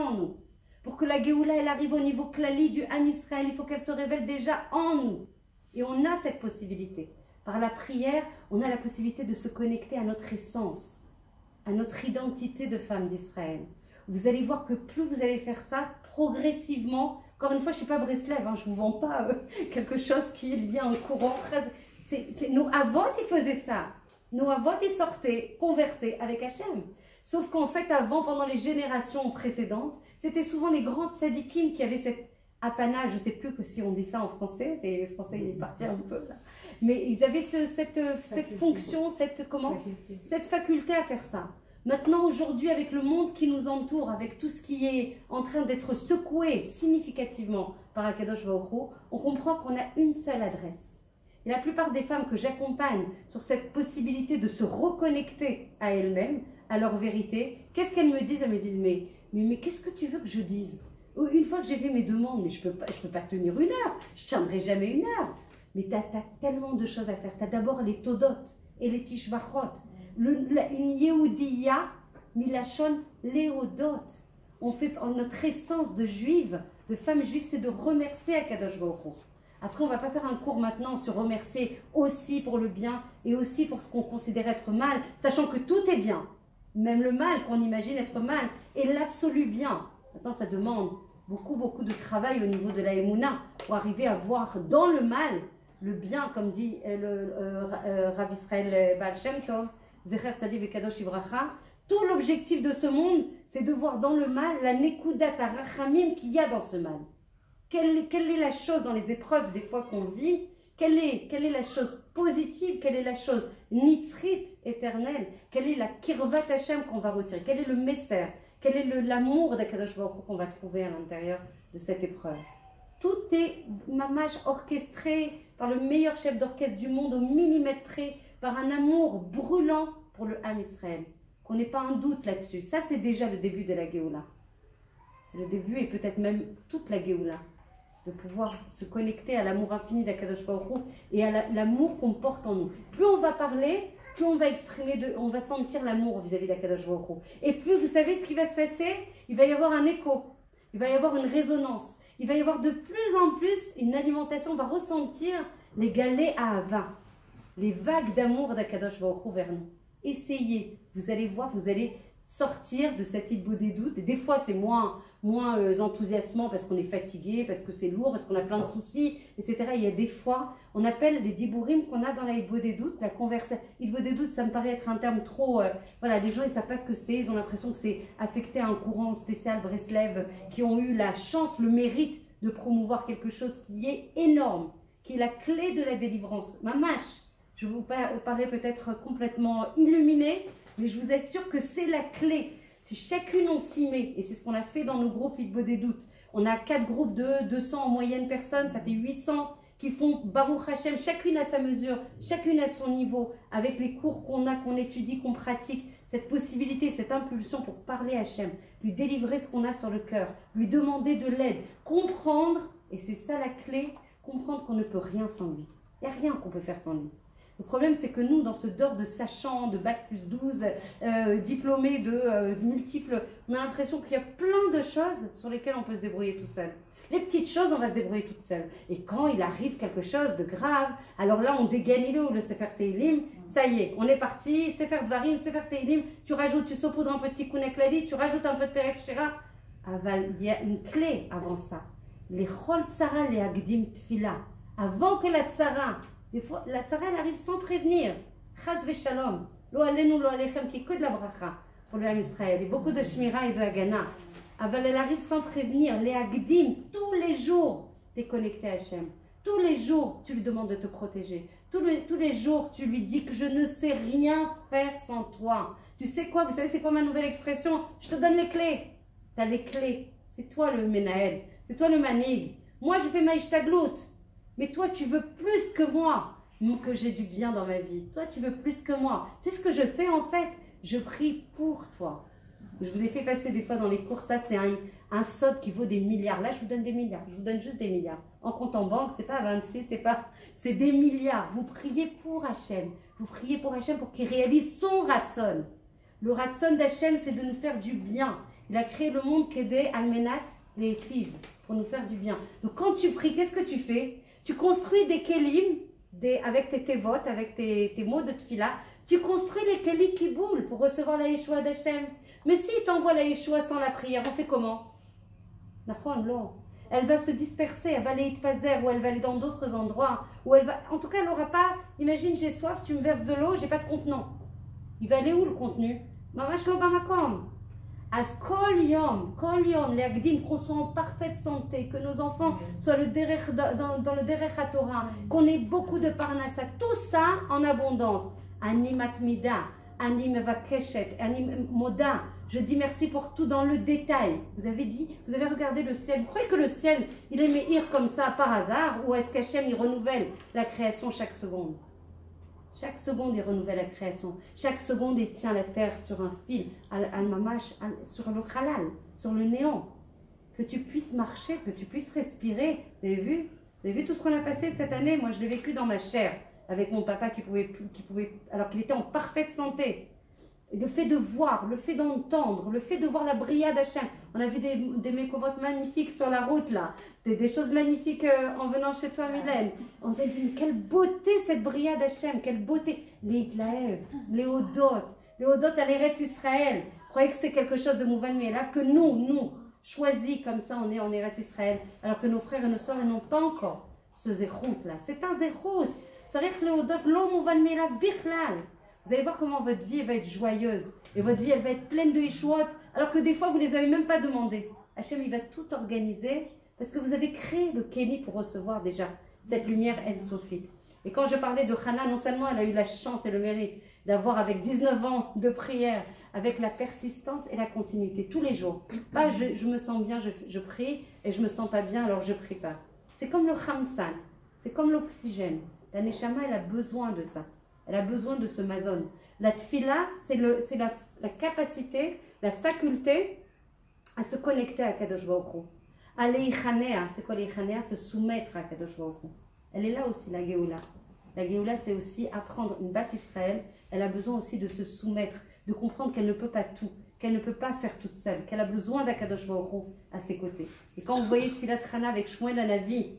en nous. Pour que la Géoula, elle arrive au niveau klali du Ham Israël, il faut qu'elle se révèle déjà en nous. Et on a cette possibilité. Par la prière, on a la possibilité de se connecter à notre essence, à notre identité de femme d'Israël. Vous allez voir que plus vous allez faire ça, progressivement, encore une fois, je ne suis pas Breslev, hein, je ne vous vends pas quelque chose qui est lié à un courant. Nos avot, ils faisaient ça. Nos avot, ils sortaient, conversaient avec Hachem. Sauf qu'en fait, avant, pendant les générations précédentes, c'était souvent les grands tzadikim qui avaient cet apanage, je ne sais plus que si on dit ça en français, le français il est parti un peu là. Mais ils avaient cette fonction, cette faculté à faire ça. Maintenant, aujourd'hui, avec le monde qui nous entoure, avec tout ce qui est en train d'être secoué significativement par Akadosh Baruch Hu, on comprend qu'on a une seule adresse. Et la plupart des femmes que j'accompagne sur cette possibilité de se reconnecter à elles-mêmes, à leur vérité, qu'est-ce qu'elles me disent? Elles me disent, mais qu'est-ce que tu veux que je dise? Une fois que j'ai fait mes demandes, mais je peux pas tenir une heure, je tiendrai jamais une heure. Mais tu as tellement de choses à faire. Tu as d'abord les Todot et les Tishbachot. Une Yehudiya, Milachon, Léodot. On fait notre essence de juive, de femme juive, c'est de remercier Akadosh Baruch Hu. Après, on ne va pas faire un cours maintenant sur remercier aussi pour le bien et aussi pour ce qu'on considère être mal, sachant que tout est bien. Même le mal qu'on imagine être mal est l'absolu bien. Maintenant, ça demande beaucoup de travail au niveau de la Emouna pour arriver à voir dans le mal le bien, comme dit Rav Israël Baal Shem Tov, Zecher Tzadi Vekadosh Ibracha. Tout l'objectif de ce monde, c'est de voir dans le mal la Nekudat Arachamim qu'il y a dans ce mal. Quelle est la chose dans les épreuves des fois qu'on vit? Quelle est la chose positive? Quelle est la chose nitzrit, éternelle? Quelle est la kirvat Hashem qu'on va retirer? Quel est le messer? Quel est l'amour d'Akadosh Baruch Hu qu'on va trouver à l'intérieur de cette épreuve? Tout est mamash orchestré par le meilleur chef d'orchestre du monde au millimètre près, par un amour brûlant pour le Ham Israël. Qu'on n'ait pas un doute là-dessus. Ça, c'est déjà le début de la Géoula. C'est le début et peut-être même toute la Géoula. De pouvoir se connecter à l'amour infini d'Akadosh Baruch Hu et à l'amour qu'on porte en nous. Plus on va parler, plus on va exprimer, on va sentir l'amour vis-à-vis d'Akadosh Baruch Hu. Et plus, vous savez ce qui va se passer? Il va y avoir un écho, il va y avoir une résonance, il va y avoir de plus en plus une alimentation, on va ressentir les galets à Hava, les vagues d'amour d'Akadosh Baruch Hu vers nous. Essayez, vous allez voir, vous allez sortir de cette île des doutes. Et des fois, c'est moins enthousiasmant parce qu'on est fatigué, parce que c'est lourd, parce qu'on a plein de soucis, etc. Il y a des fois, on appelle les dibourim qu'on a dans la île des doutes, la conversation. Île des doutes, ça me paraît être un terme trop... voilà, les gens, ils ne savent pas ce que c'est, ils ont l'impression que c'est affecté à un courant spécial Breslev, qui ont eu la chance, le mérite de promouvoir quelque chose qui est énorme, qui est la clé de la délivrance. Mamash, je vous parais peut-être complètement illuminé, mais je vous assure que c'est la clé. Si chacune on s'y met, et c'est ce qu'on a fait dans nos groupes Hitbo des doutes, on a 4 groupes de 200 en moyenne personnes, ça fait 800 qui font Baruch Hashem, chacune à sa mesure, chacune à son niveau, avec les cours qu'on a, qu'on étudie, qu'on pratique, cette possibilité, cette impulsion pour parler à Hashem, lui délivrer ce qu'on a sur le cœur, lui demander de l'aide, comprendre, et c'est ça la clé, comprendre qu'on ne peut rien sans lui. Il n'y a rien qu'on peut faire sans lui. Le problème, c'est que nous, dans ce dehors de sachant, de bac plus 12, diplômés de multiples, on a l'impression qu'il y a plein de choses sur lesquelles on peut se débrouiller tout seul. Les petites choses, on va se débrouiller toute seule. Et quand il arrive quelque chose de grave, alors là, on dégaine le Sefer Teilim, ça y est, on est parti, Sefer Dvarim, Sefer Teilim, tu rajoutes, tu saupoudres un petit Kounek Lali, tu rajoutes un peu de Perek Shira. Il y a une clé avant ça. Les Chol Tzara, les Agdim Tfila. Avant que la Tzara, des fois, la tzara, elle arrive sans prévenir. Chaz v'shalom. Lo alenu, lo alechem, qui est que de la bracha pour le Ham Israël. Et beaucoup de shmira et de hagana. Aval, elle arrive sans prévenir. Les agdim, tous les jours, tu es connecté à Hachem. Tous les jours, tu lui demandes de te protéger. Tous les jours, tu lui dis que je ne sais rien faire sans toi. Tu sais quoi? Vous savez, c'est quoi ma nouvelle expression? Je te donne les clés. Tu as les clés. C'est toi le Menaël. C'est toi le Manig. Moi, je fais ma ishtaglout. Mais toi, tu veux plus que moi, que j'ai du bien dans ma vie. Toi, tu veux plus que moi. Tu sais ce que je fais en fait? Je prie pour toi. Je vous l'ai fait passer des fois dans les cours. Ça, c'est un sod qui vaut des milliards. Là, je vous donne des milliards. Je vous donne juste des milliards. En compte en banque, c'est pas 26, c'est des milliards. Vous priez pour Hachem. Vous priez pour Hachem pour qu'il réalise son ratson. Le ratson d'Hachem, c'est de nous faire du bien. Il a créé le monde qu'aider Almenat, les Tiv, pour nous faire du bien. Donc quand tu pries, qu'est-ce que tu fais? Tu construis des kelim, avec tes tevot, avec tes mots de tfila, tu construis les kelim qui boulent pour recevoir la Yeshua d'Hachem. Mais si t'envoie la Yeshua sans la prière, on fait comment? Elle va se disperser, elle va aller Itpazer, ou elle va aller dans d'autres endroits, ou elle va, en tout cas elle n'aura pas, imagine j'ai soif, tu me verses de l'eau, j'ai pas de contenant. Il va aller où le contenu? Mamash lo bamakom. As kol yom, les agdim, qu'on soit en parfaite santé, que nos enfants soient dans le derech HaTorah, qu'on ait beaucoup de parnassa, tout ça en abondance. Ani matmida, ani mevakeshet, ani moda. Je dis merci pour tout dans le détail. Vous avez regardé le ciel. Vous croyez que le ciel, il est meïr comme ça par hasard, ou est-ce qu'Hachem, il renouvelle la création chaque seconde? Chaque seconde, il renouvelle la création. Chaque seconde, il tient la terre sur un fil, al-mamash, sur le halal, sur le néant. Que tu puisses marcher, que tu puisses respirer. Vous avez vu? Vous avez vu tout ce qu'on a passé cette année? Moi, je l'ai vécu dans ma chair, avec mon papa qui pouvait, alors qu'il était en parfaite santé. Le fait de voir, le fait d'entendre, le fait de voir la bria d'Hachem. On a vu des mécovotes magnifiques sur la route là, des choses magnifiques en venant chez toi Mylène. On s'est dit, quelle beauté cette bria d'Hachem, quelle beauté. Les Hitlaev, les Odot à l'Eretz Israël. Vous croyez que c'est quelque chose de Mouvan Me'elav, que nous, choisis comme ça, on est en Eretz Israël, alors que nos frères et nos sœurs n'ont pas encore ce zéchout là. C'est un zéchout. Ça veut dire que les Odot, l'homme Mouvan Me'elav, Bichlal. Vous allez voir comment votre vie va être joyeuse. Et votre vie, elle va être pleine de Yeshuot, alors que des fois, vous ne les avez même pas demandé. Hachem, il va tout organiser, parce que vous avez créé le Kéli pour recevoir déjà cette lumière En-Sophite. Et quand je parlais de Hana, non seulement elle a eu la chance et le mérite d'avoir avec 19 ans de prière, avec la persistance et la continuité, tous les jours. Pas je me sens bien, je prie, et je ne me sens pas bien, alors je ne prie pas. C'est comme le Khamsan, c'est comme l'oxygène. La Neshama, elle a besoin de ça. Elle a besoin de ce mazon. La tfila, c'est la capacité, la faculté à se connecter à Kadosh Baruch Hu. À l'eichanea, c'est quoi l'eichanea? Se soumettre à Kadosh Baruch Hu. Elle est là aussi, la Géoula. La Géoula, c'est aussi apprendre une Bat Israël. Elle a besoin aussi de se soumettre, de comprendre qu'elle ne peut pas tout, qu'elle ne peut pas faire toute seule, qu'elle a besoin d'Akadosh Baruch Hu à ses côtés. Et quand vous voyez Tfilat Hana avec Shmuel Hanavi,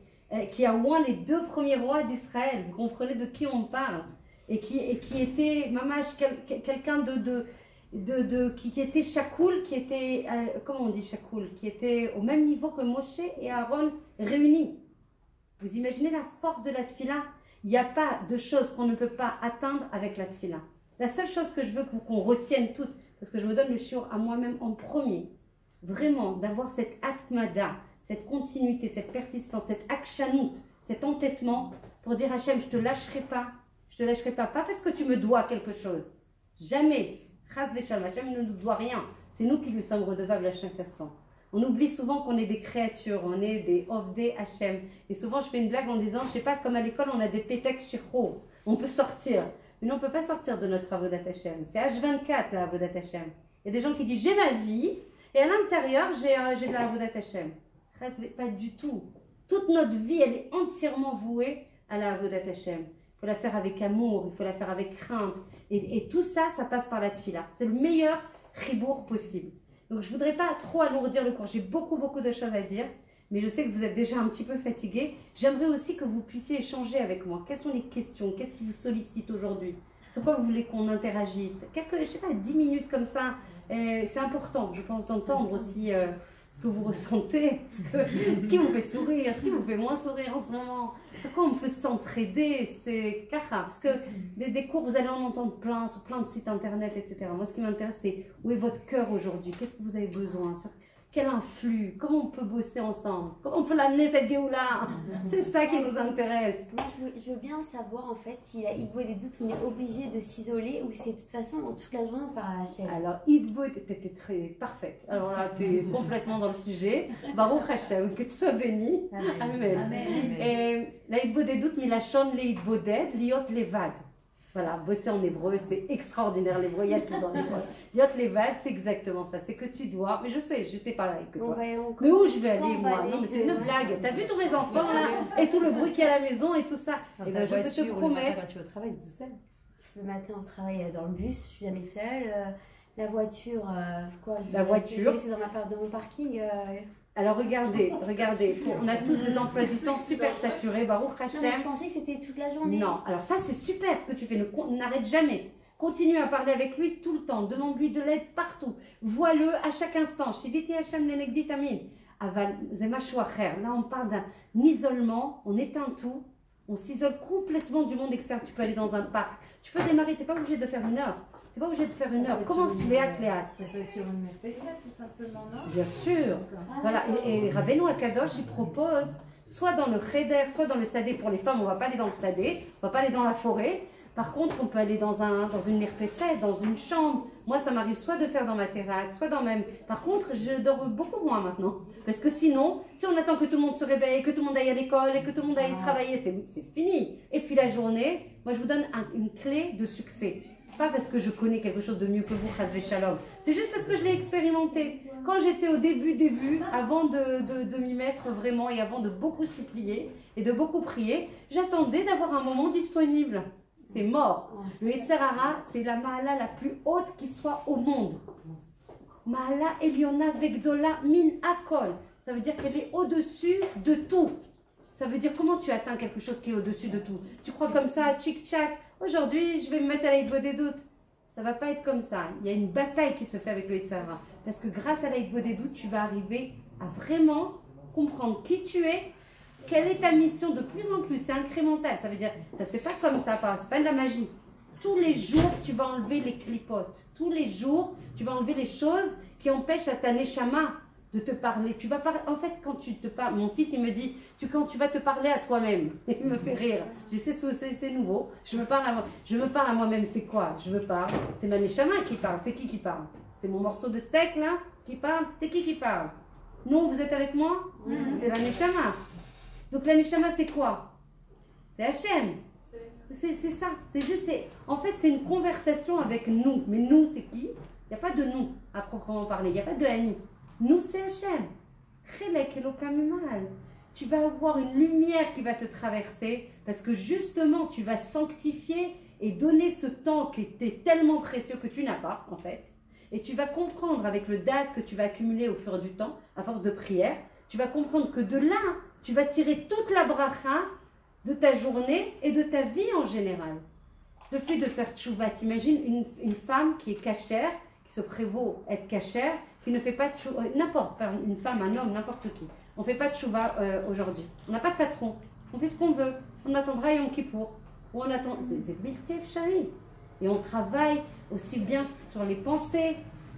qui a oint les 2 premiers rois d'Israël, vous comprenez de qui on parle? Et qui était mamash quelqu'un qui était chakoul, qui était, comment on dit chakoul, qui était au même niveau que Moshe et Aaron réunis. Vous imaginez la force de la tfila? Il n'y a pas de chose qu'on ne peut pas atteindre avec la tfila. La seule chose que je veux qu'on retienne toutes, parce que je me donne le shiur à moi-même en premier, vraiment d'avoir cette atmada, cette continuité, cette persistance, cette akshanout, cet entêtement pour dire Hachem, je ne te lâcherai pas. Je ne te lâcherai pas, pas parce que tu me dois quelque chose. Jamais. Chas v'shalom, Hachem ne nous doit rien. C'est nous qui lui sommes redevables à chaque instant. On oublie souvent qu'on est des créatures, on est des ovdei Hachem. Et souvent, je fais une blague en disant, je ne sais pas, comme à l'école, on a des pétecs shirchou. On peut sortir. Mais non, on ne peut pas sortir de notre avodat Hachem. C'est H24, la avodat Hachem. Il y a des gens qui disent, j'ai ma vie, et à l'intérieur, j'ai de la avodat Hachem. Pas du tout. Toute notre vie, elle est entièrement vouée à la avodat Hachem. Il faut la faire avec amour, il faut la faire avec crainte. Et tout ça, ça passe par la tfila. C'est le meilleur chibour possible. Donc je ne voudrais pas trop alourdir le cours. J'ai beaucoup de choses à dire. Mais je sais que vous êtes déjà un petit peu fatigués. J'aimerais aussi que vous puissiez échanger avec moi. Quelles sont les questions? Qu'est-ce qui vous sollicite aujourd'hui? Sur quoi vous voulez qu'on interagisse? Je ne sais pas, 10 minutes comme ça. C'est important, je pense, d'entendre aussi ce que vous ressentez, ce qui vous fait sourire, ce qui vous fait moins sourire en ce moment. Sur quoi on peut s'entraider, c'est cacha. Parce que des cours, vous allez en entendre plein, sur plein de sites internet, etc. Moi, ce qui m'intéresse, c'est où est votre cœur aujourd'hui? Qu'est-ce que vous avez besoin? Sur quel influx? Comment on peut bosser ensemble? Comment on peut l'amener cette Géoula? C'est ça qui nous intéresse. Moi, je veux bien savoir en fait s'il y a des doutes, on est obligé de s'isoler ou c'est de toute façon toute la journée on parle à la chaîne. Alors, Idbo, tu étais très parfaite. Alors là, tu es complètement dans le sujet. Baruch Hashem, que tu sois béni. Amen. Amen. Et la Idbo des doutes, mais la chonne, les Idbo d'aide, liot levad. Voilà, bosser en hébreu, c'est extraordinaire l'hébreu, il y a tout dans l'hébreu. Liot levad, c'est exactement ça, c'est que tu dois, mais je sais, j'étais pareil que toi. Mais où je vais aller, moi? Non, mais c'est une blague. T'as vu tous mes enfants là, et tout le bruit qu'il y a à la maison et tout ça. Et ben, je peux te promettre. Tu vas au travail tout seul. Le matin, on travaille dans le bus, je suis jamais seule. la voiture, quoi, La voiture. C'est dans mon parking. Alors regardez, on a tous des emplois du temps super saturés, Baruch Non, Hashem. mais je pensais que c'était toute la journée. Non, alors ça c'est super ce que tu fais, n'arrête jamais. Continue à parler avec lui tout le temps, demande-lui de l'aide partout. Vois-le à chaque instant. Shiviti Hashem lenegdi tamid. Aval zemashu acher. Là on parle d'un isolement, on éteint tout, on s'isole complètement du monde extérieur. Tu peux aller dans un parc, tu peux démarrer, tu n'es pas obligé de faire 1 heure. Tu n'es pas obligé de faire 1 heure. Commence léat. Ça peut être sur une PC tout simplement, non? Bien sûr. Voilà. Et Rabbeinu Akadosh, il propose, soit dans le cheder, soit dans le sadé. Pour les femmes, on ne va pas aller dans le sadé, on ne va pas aller dans la forêt. Par contre, on peut aller dans une RPC, dans une chambre. Moi, ça m'arrive soit de faire dans ma terrasse, soit dans même. Par contre, je dors beaucoup moins maintenant. Parce que sinon, si on attend que tout le monde se réveille, que tout le monde aille à l'école et que tout le monde aille travailler, c'est fini. Et puis la journée, moi, je vous donne une clé de succès. Pas parce que je connais quelque chose de mieux que vous, Chas Shalom. C'est juste parce que je l'ai expérimenté. Quand j'étais au début, avant de m'y mettre vraiment et avant de beaucoup supplier et de beaucoup prier, j'attendais d'avoir un moment disponible. C'est mort. Le Yetzer Hara, c'est la Mahala la plus haute qui soit au monde. Mahala Eliona Vegdola Min Akol. Ça veut dire qu'elle est au-dessus de tout. Ça veut dire comment tu atteins quelque chose qui est au-dessus de tout. Tu crois comme ça, tchic-tchac. Aujourd'hui, je vais me mettre à l'Aïdbo des doutes. Ça ne va pas être comme ça. Il y a une bataille qui se fait avec le Yetzer Hara. Parce que grâce à l'Aïdbo des doutes, tu vas arriver à vraiment comprendre qui tu es, quelle est ta mission de plus en plus. C'est incrémental. Ça veut dire, ça ne se fait pas comme ça. Ce n'est pas de la magie. Tous les jours, tu vas enlever les clipotes. Tous les jours, tu vas enlever les choses qui empêchent à ta neshama de te parler. Tu vas parler. En fait, quand tu te parles, mon fils, il me dit, quand tu vas te parler à toi-même, il me fait rire. Je sais, c'est nouveau. Je me parle à moi-même. C'est quoi? Je me parle. C'est ma neshama qui parle. C'est qui parle? C'est mon morceau de steak là qui parle? C'est qui parle? Non, vous êtes avec moi? C'est la neshama. Donc la neshama, c'est quoi? C'est Hachem. C'est ça. C'est juste, en fait, c'est une conversation avec nous. Mais nous, c'est qui? Il n'y a pas de nous à proprement parler. Il n'y a pas de Annie. Nous, c'est Hachem. Chelek Elokamemal. Tu vas avoir une lumière qui va te traverser parce que justement, tu vas sanctifier et donner ce temps qui était tellement précieux que tu n'as pas, en fait. Et tu vas comprendre avec le date que tu vas accumuler au fur du temps, à force de prière, tu vas comprendre que de là, tu vas tirer toute la bracha de ta journée et de ta vie en général. Le fait de faire tchouva, t'imagines une femme qui est cachère, qui se prévaut être cachère, qui ne fait pas de tchouva, n'importe, une femme, un homme, n'importe qui. On ne fait pas de tchouva aujourd'hui. On n'a pas de patron. On fait ce qu'on veut. On attendra Yom Kippour. Ou on attend, c'est Bilti Efshari. Et on travaille aussi bien sur les pensées.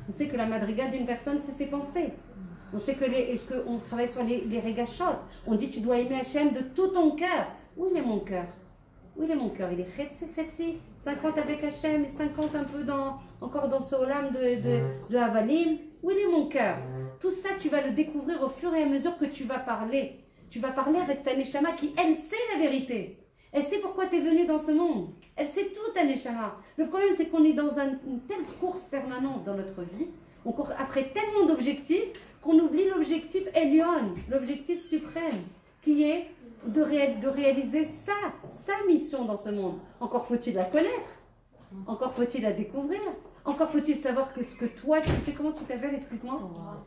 On sait que la madriga d'une personne, c'est ses pensées. On sait qu'on travaille sur les régachot. On dit tu dois aimer Hachem de tout ton cœur. Où il est mon cœur? Où il est mon cœur? Il est chetzi, 50 avec Hachem et 50 un peu encore dans ce olam de Havalim. Où il est mon cœur? Tout ça, tu vas le découvrir au fur et à mesure que tu vas parler. Tu vas parler avec ta neshama qui, elle, sait la vérité. Elle sait pourquoi tu es venu dans ce monde. Elle sait tout, ta neshama. Le problème, c'est qu'on est dans une telle course permanente dans notre vie. On court après tellement d'objectifs qu'on oublie l'objectif Elion, l'objectif suprême, qui est de réaliser sa mission dans ce monde. Encore faut-il la connaître, encore faut-il la découvrir, encore faut-il savoir que ce que toi tu fais. Comment tu t'appelles, excuse-moi?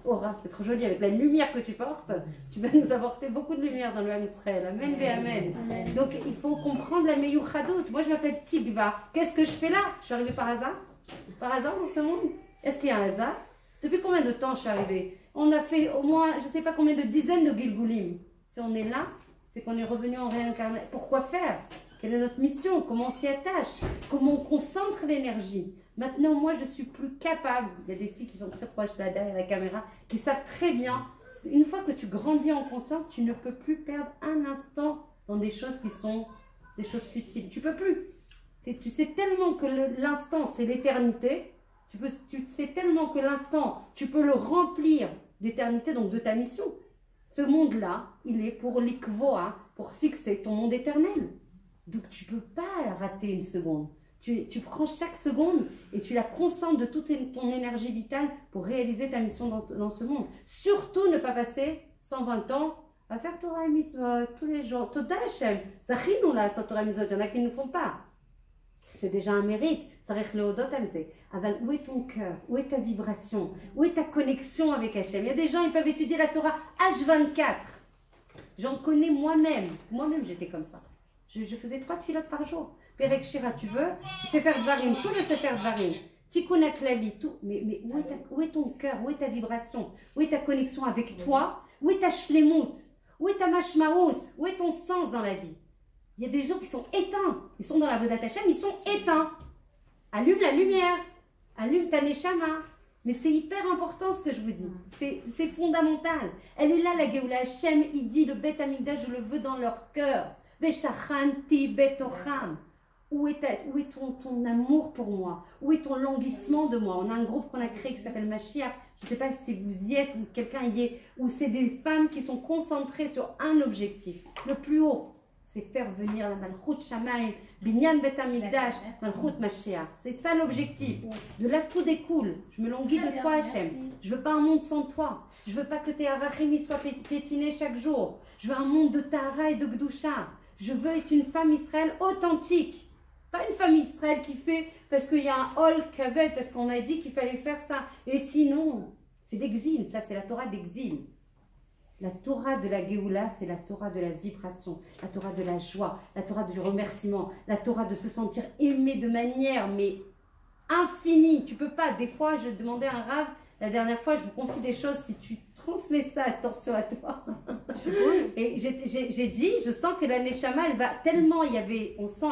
Aura, c'est trop joli, avec la lumière que tu portes, tu vas nous apporter beaucoup de lumière dans le Ham Israël. Amen, amen. Donc il faut comprendre la Meyuchadot. Moi je m'appelle Tigva. Qu'est-ce que je fais là? Je suis arrivée par hasard? Par hasard dans ce monde? Est-ce qu'il y a un hasard? Depuis combien de temps je suis arrivée? On a fait au moins, je ne sais pas combien de dizaines de Gilgulim. Si on est là, c'est qu'on est revenu en réincarnation. Pourquoi faire? Quelle est notre mission? Comment on s'y attache? Comment on concentre l'énergie? Maintenant, moi, je suis plus capable. Il y a des filles qui sont très proches là derrière la caméra, qui savent très bien. Une fois que tu grandis en conscience, tu ne peux plus perdre un instant dans des choses qui sont des choses futiles. Tu peux plus. Tu sais tellement que l'instant, c'est l'éternité. Tu sais tellement que l'instant, tu peux le remplir d'éternité, donc de ta mission. Ce monde-là, il est pour l'ikvoa, pour fixer ton monde éternel. Donc tu ne peux pas rater une seconde. Tu prends chaque seconde et tu la concentres de toute ton énergie vitale pour réaliser ta mission dans ce monde. Surtout ne pas passer 120 ans à faire Torah et Mitzvot tous les jours. Toda Hashem, Zachinu là, Torah et Mitzvot, il y en a qui ne font pas. c'est déjà un mérite. Où est ton cœur? Où est ta vibration? Où est ta connexion avec Hachem? Il y a des gens, ils peuvent étudier la Torah H24. J'en connais moi-même. Moi-même, j'étais comme ça. Je faisais 3 tfilotes par jour. Perek Shira, tu veux? Sefer Dvarim, tout le Sefer Dvarim. Tikkun HaKlali, tout. Mais où est ton cœur? Où est ta vibration? Où est ta connexion avec toi? Où est ta shlemut? Où est ta mashmaout? Où est ton sens dans la vie? Il y a des gens qui sont éteints. Ils sont dans la Vodat Hashem, ils sont éteints. Allume la lumière. Allume ta neshama. Mais c'est hyper important ce que je vous dis. C'est fondamental. Elle est là, la Géoula. Hashem, il dit, le Bet Hamikdash, je le veux dans leur cœur. Veshachanti betocham. Où est ton amour pour moi? Où est ton languissement de moi? On a un groupe qu'on a créé qui s'appelle Mashiach. Je ne sais pas si vous y êtes ou quelqu'un y est. Où c'est des femmes qui sont concentrées sur un objectif. Le plus haut, c'est faire venir la Malchut Shamaim, Binyan Bet Hamikdash, Malchut Mashiach. C'est ça l'objectif. De là, tout découle. Je me languis de toi, Hachem. Je ne veux pas un monde sans toi. Je ne veux pas que tes arachim soient piétinés chaque jour. Je veux un monde de Tahara et de Gdusha. Je veux être une femme Israël authentique. Pas une femme Israël qui fait parce qu'il y a un hall kavet, parce qu'on a dit qu'il fallait faire ça. Et sinon, c'est l'exil. Ça, c'est la Torah d'exil. La Torah de la Géoula, c'est la Torah de la vibration, la Torah de la joie, la Torah du remerciement, la Torah de se sentir aimé de manière mais infinie. Tu peux pas. Des fois, je demandais à un rave, la dernière fois, je vous confie des choses, si tu transmets ça, attention à toi. Et j'ai dit, je sens que la Neshama, elle va tellement, on sent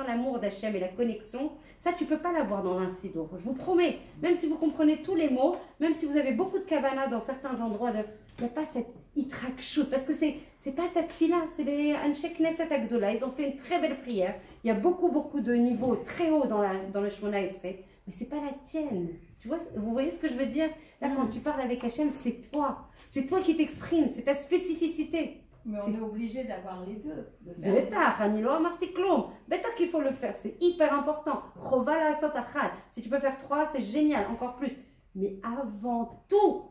l'amour d'Hachem et la connexion. Ça, tu peux pas l'avoir dans un sidour. Je vous promets, même si vous comprenez tous les mots, même si vous avez beaucoup de kavana dans certains endroits, il n'y a pas cette itrakshut, parce que c'est pas ta tfila, c'est les Anshe Knesset Agdola. Ils ont fait une très belle prière. Il y a beaucoup de niveaux très hauts dans le Shmona Esrei, mais c'est pas la tienne. Tu vois, vous voyez ce que je veux dire? Là, quand tu parles avec Hachem, c'est toi. C'est toi qui t'exprimes, c'est ta spécificité. Mais on est obligé d'avoir les deux. Bétar qu'il faut le faire, c'est hyper important. Si tu peux faire 3, c'est génial, encore plus. Mais avant tout,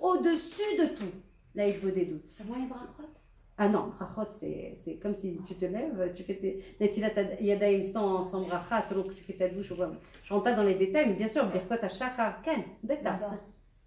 au-dessus de tout, là, il faut des doutes. Comment les brachot? Ah non, brachot, c'est comme si tu te lèves, tu fais tes netilat yadayim sans bracha, selon que tu fais ta douche. Je ne rentre pas dans les détails, mais bien sûr, birkot hashachar ken, bétar.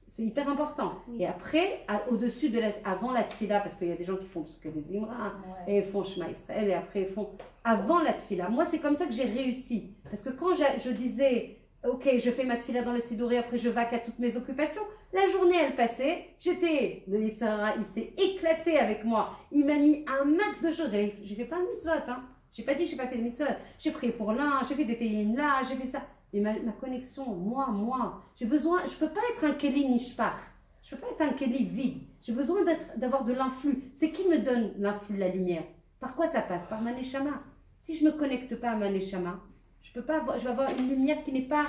C'est hyper important. Oui. Et après, au-dessus avant la tfila, parce qu'il y a des gens qui font que des imra, et ils font Shema Israël, et après ils font avant la tfila. Moi, c'est comme ça que j'ai réussi. Parce que quand je disais, ok, je fais ma tfila dans le sidour et après je vaque à toutes mes occupations, la journée elle passait, le Yitzhara, il s'est éclaté avec moi. Il m'a mis un max de choses. J'ai fait plein de mitzvot. Hein. J'ai pas dit que j'ai pas fait de mitzvot. J'ai prié pour l'un, j'ai fait des télim là, j'ai fait ça. Et ma connexion, moi, j'ai besoin, je ne peux pas être un Keli Nishpach, je ne peux pas être un Keli vide, j'ai besoin d'avoir de l'influx. C'est qui me donne l'influx, la lumière? Par quoi ça passe? Par ma Neshama. Si je ne me connecte pas à ma Neshama, je vais avoir une lumière qui n'est pas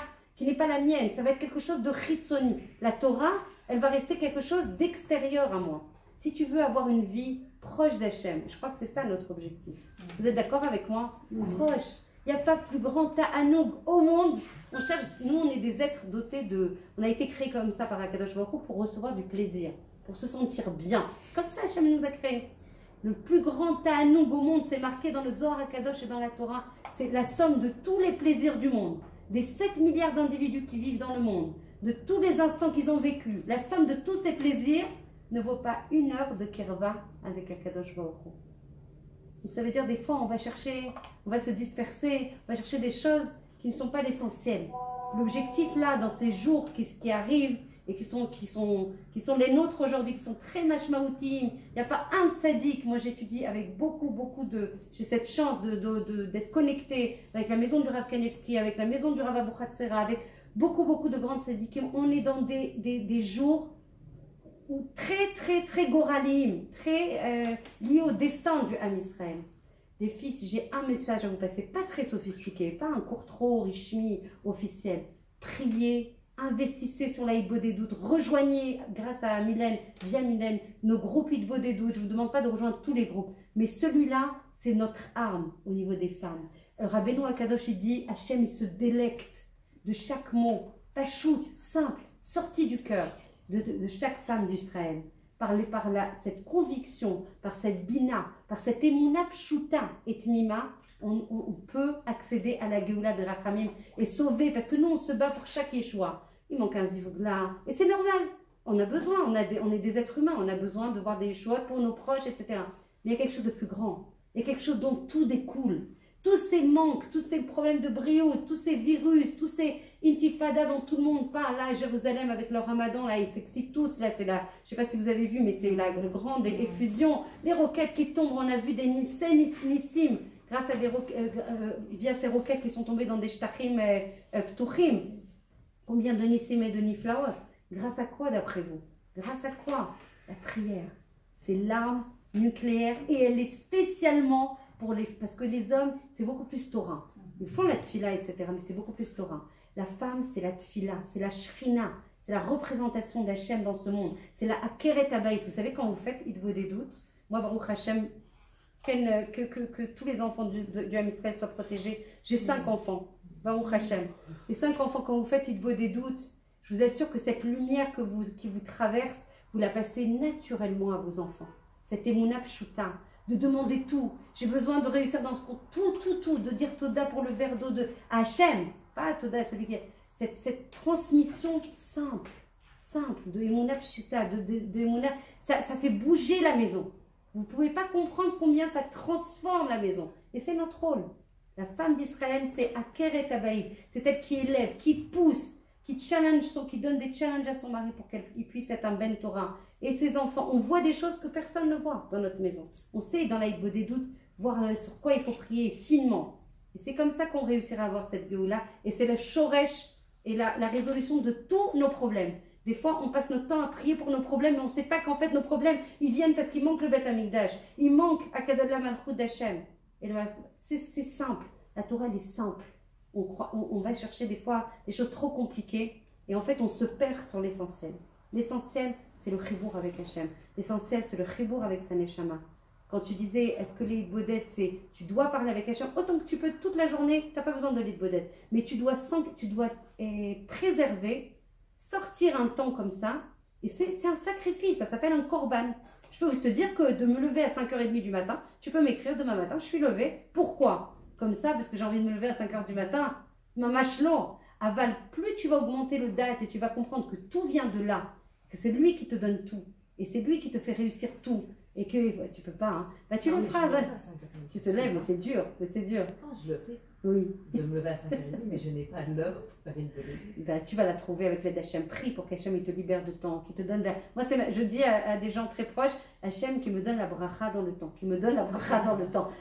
la mienne, ça va être quelque chose de Chitsoni. La Torah, elle va rester quelque chose d'extérieur à moi. Si tu veux avoir une vie proche d'Hachem, je crois que c'est ça notre objectif. Vous êtes d'accord avec moi? Proche. Il n'y a pas plus grand ta'anoug au monde. On cherche, nous on est des êtres dotés on a été créés comme ça par Akadosh Baruch Hu pour recevoir du plaisir, pour se sentir bien. Comme ça Hachem nous a créés. Le plus grand ta'anoug au monde, c'est marqué dans le Zohar Akadosh et dans la Torah. C'est la somme de tous les plaisirs du monde, des 7 milliards d'individus qui vivent dans le monde, de tous les instants qu'ils ont vécus. La somme de tous ces plaisirs ne vaut pas 1 heure de kirva avec Akadosh Baruch Hu. Ça veut dire des fois on va se disperser, on va chercher des choses qui ne sont pas l'essentiel. L'objectif là, dans ces jours qui arrivent et qui sont les nôtres aujourd'hui, qui sont très mashmaoutim, il n'y a pas un sadique. Moi j'étudie avec j'ai cette chance d'être connectée avec la maison du Rav Kanevski, avec la maison du Rav Abuchatzera, avec beaucoup de grandes sadikim. On est dans des jours très goralim, très liés au destin du Ham Israël. Les fils, j'ai un message à vous passer, pas très sophistiqué, pas un cours trop richmi officiel. Priez, investissez sur la Hitbo des doutes, rejoignez grâce à Mylène, via Mylène, nos groupes Hitbo des doutes. Je ne vous demande pas de rejoindre tous les groupes, mais celui-là, c'est notre arme au niveau des femmes. Rabbeinu Akadosh, il dit, Hachem, il se délecte de chaque mot, pachout, simple, sorti du cœur. De chaque femme d'Israël, par cette conviction, par cette bina, par cette émouna pshuta et tmima, on peut accéder à la Géoula de Rachamim et sauver, parce que nous, on se bat pour chaque Yeshua. Il manque un Zivugla, et c'est normal. On a besoin, on est des êtres humains, on a besoin de voir des Yeshua pour nos proches, etc. Mais il y a quelque chose de plus grand. Il y a quelque chose dont tout découle. Tous ces manques, tous ces problèmes de brio, tous ces virus, tous ces intifadas dont tout le monde parle, là à Jérusalem avec leur ramadan, là ils s'excitent tous, là c'est la, je sais pas si vous avez vu, mais c'est la grande effusion, les roquettes qui tombent, on a vu des nissim, grâce à via ces roquettes qui sont tombées dans des shtachim ptuchim. Combien de nissim et de niflaot? Grâce à quoi d'après vous? Grâce à quoi? La prière. C'est l'arme nucléaire et elle est spécialement pour les... Parce que les hommes, c'est beaucoup plus Torah. Ils font la tfila, etc. Mais c'est beaucoup plus Torah. La femme, c'est la tfila, c'est la shrina, c'est la représentation d'Hachem dans ce monde. C'est la akeret abayit. Vous savez, quand vous faites Idbo des doutes, moi, Baruch Hachem, que tous les enfants du Ham Israël soient protégés. J'ai 5 enfants, Baruch Hachem. Les 5 enfants, quand vous faites Idbo des doutes, je vous assure que cette lumière qui vous traverse, vous la passez naturellement à vos enfants. Cette émouna pshuta, de demander tout. J'ai besoin de réussir dans ce compte, tout, de dire Toda pour le verre d'eau de Hachem, pas Toda, celui qui est. Cette transmission simple, de émouna pshuta, de émouna, ça fait bouger la maison. Vous ne pouvez pas comprendre combien ça transforme la maison. Et c'est notre rôle. La femme d'Israël, c'est Akeret Abaï. C'est elle qui élève, qui pousse, qui challenge, qui donne des challenges à son mari pour qu'il puisse être un Ben Torah. Et ses enfants, on voit des choses que personne ne voit dans notre maison. On sait dans l'Aïdbo des doutes, voir sur quoi il faut prier finement. Et c'est comme ça qu'on réussira à avoir cette Géoula. Et c'est le shoresh et la résolution de tous nos problèmes. Des fois, on passe notre temps à prier pour nos problèmes, mais on ne sait pas qu'en fait, nos problèmes, ils viennent parce qu'il manque le Beth Amikdash. Il manque Akadollah Malchut d'Hachem. C'est simple. La Torah, elle est simple. On va chercher des fois des choses trop compliquées et en fait, on se perd sur l'essentiel. L'essentiel, c'est le chibour avec Hachem. L'essentiel, c'est le chibour avec sa neshama. Quand tu disais, est-ce que les bodettes, c'est tu dois parler avec Hachem, autant que tu peux toute la journée, tu n'as pas besoin de bodettes. Mais tu dois préserver, sortir un temps comme ça, et c'est un sacrifice, ça s'appelle un korban. Je peux te dire que de me lever à 5h30 du matin, tu peux m'écrire demain matin, je suis levée. Pourquoi? Comme ça, parce que j'ai envie de me lever à 5h du matin. Mamashlo, aval, plus tu vas augmenter le date et tu vas comprendre que tout vient de là, que c'est lui qui te donne tout, et c'est lui qui te fait réussir tout, et que tu peux pas, hein. Bah, tu le feras, Aval. Tu te lèves, mais c'est dur, Attends, je le fais. Oui. De me lever à 5h30, mais je n'ai pas l'heure pour faire une télé. Ben, tu vas la trouver avec l'aide d'Hachem. Prie pour qu'Hachem il te libère de temps, qui te donne Moi, je dis à des gens très proches, Hachem qui me donne la bracha dans le temps,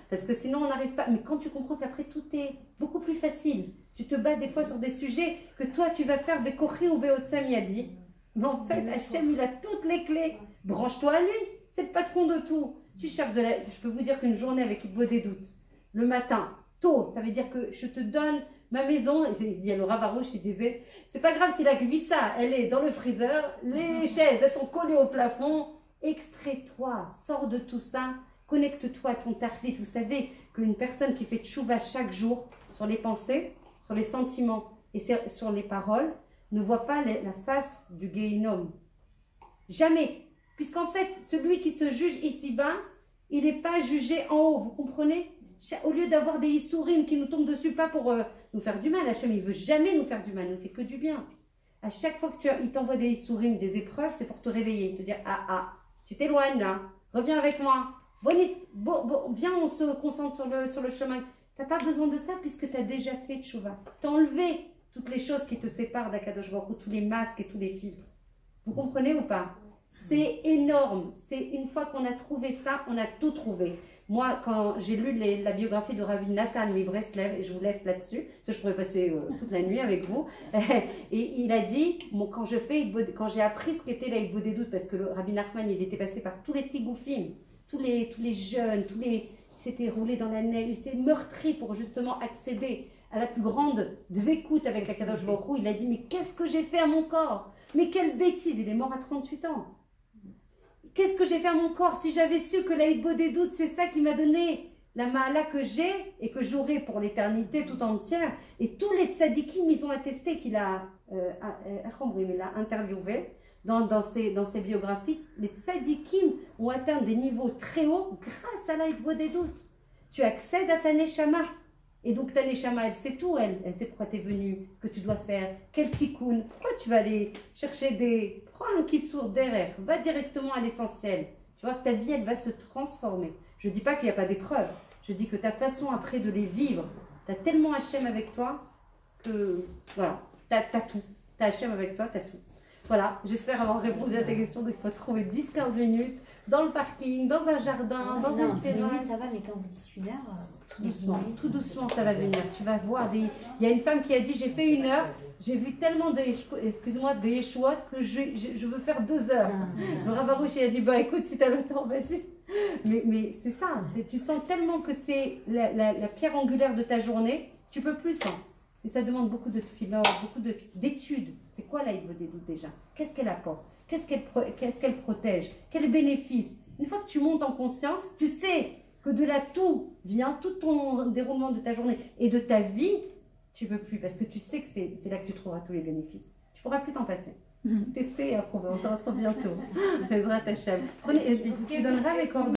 Parce que sinon, on n'arrive pas. Mais quand tu comprends qu'après, tout est beaucoup plus facile. Tu te bats des fois sur des sujets que toi, tu vas faire Bekochi ou Beotsam Yadi. Mais en fait, Hachem, il a toutes les clés. Branche-toi à lui. C'est le patron de tout. Tu cherches Je peux vous dire qu'une journée avec Idbo des doutes, le matin, tôt, ça veut dire que je te donne ma maison. Il y a le Ravarouche, il disait, c'est pas grave si la glissa, elle est dans le freezer, les chaises, elles sont collées au plafond. Extrais-toi, sors de tout ça, connecte-toi à ton tachlit. Vous savez qu'une personne qui fait tchouva chaque jour sur les pensées, sur les sentiments et sur les paroles, ne voit pas la face du Gehinom. Jamais. Puisqu'en fait, celui qui se juge ici-bas, il n'est pas jugé en haut, vous comprenez? Au lieu d'avoir des issourim qui nous tombent dessus, pas pour nous faire du mal, Hachem, il ne veut jamais nous faire du mal, il ne fait que du bien. À chaque fois qu'il t'envoie des issourim, des épreuves, c'est pour te réveiller, te dire, tu t'éloignes là, reviens avec moi, viens, on se concentre sur le chemin. Tu n'as pas besoin de ça puisque tu as déjà fait tchouva. Tu as enlevé toutes les choses qui te séparent d'Akadosh Baruch Hu, tous les masques et tous les filtres. Vous comprenez ou pas? C'est énorme. C'est une fois qu'on a trouvé ça, on a tout trouvé. Moi, quand j'ai lu la biographie de Rabbi Nathan Mibreslev, et je vous laisse là-dessus, parce que je pourrais passer toute la nuit avec vous, et il a dit, quand j'ai appris ce qu'était la Idbo des doutes, parce que le Rabbi Nachman, il était passé par tous les sigoufim, tous les jeunes, il s'était roulé dans la neige, il était meurtri pour justement accéder à la plus grande dvekout avec Akadosh Baruch Hu. Il a dit, mais qu'est-ce que j'ai fait à mon corps? Mais quelle bêtise, il est mort à 38 ans. Qu'est-ce que j'ai fait à mon corps? Si j'avais su que la Idbo des doutes, c'est ça qui m'a donné la ma'ala que j'ai et que j'aurai pour l'éternité tout entière. Et tous les tzadikim, ils ont attesté qu'il a, interviewé dans ses biographies. Les tzadikim ont atteint des niveaux très hauts grâce à la Idbo des doutes. tu accèdes à ta Neshama. Et donc ta Neshama, elle sait tout, elle sait pourquoi tu es venu, ce que tu dois faire, quel tikkun, pourquoi tu vas aller chercher des... Prends un kitsour derrière, va directement à l'essentiel. Tu vois que ta vie, elle va se transformer. Je ne dis pas qu'il n'y a pas d'épreuves, je dis que ta façon après de les vivre, tu as tellement Hachem avec toi que, voilà, tu as tout. Tu as Hachem avec toi, tu as tout. Voilà, j'espère avoir répondu à ta question, donc il faut trouver 10-15 minutes dans le parking, dans un jardin, dans un 10 terrain. minutes, ça va, mais quand vous dites 1 heure... Tout doucement, ça va venir. Tu vas voir des... Il y a une femme qui a dit, j'ai fait 1 heure, j'ai vu tellement de, excuse-moi, de Yeshuot que je veux faire 2 heures. Le Rabarouche, il a dit, bah écoute, si tu as le temps, vas-y. Mais c'est ça, tu sens tellement que c'est la pierre angulaire de ta journée, tu peux plus sans. Mais ça demande beaucoup de tefilot, beaucoup d'études. C'est quoi la Hivodedout déjà? Qu'est-ce qu'elle apporte? Qu'est-ce qu'elle protège? Quel bénéfice? Une fois que tu montes en conscience, tu sais que de là tout vient, tout ton déroulement de ta journée et de ta vie, tu ne peux plus parce que tu sais que c'est là que tu trouveras tous les bénéfices. Tu ne pourras plus t'en passer. Tester et approuver. On se retrouve bientôt. Bezrat Hashem. Tu donneras mes coordonnées.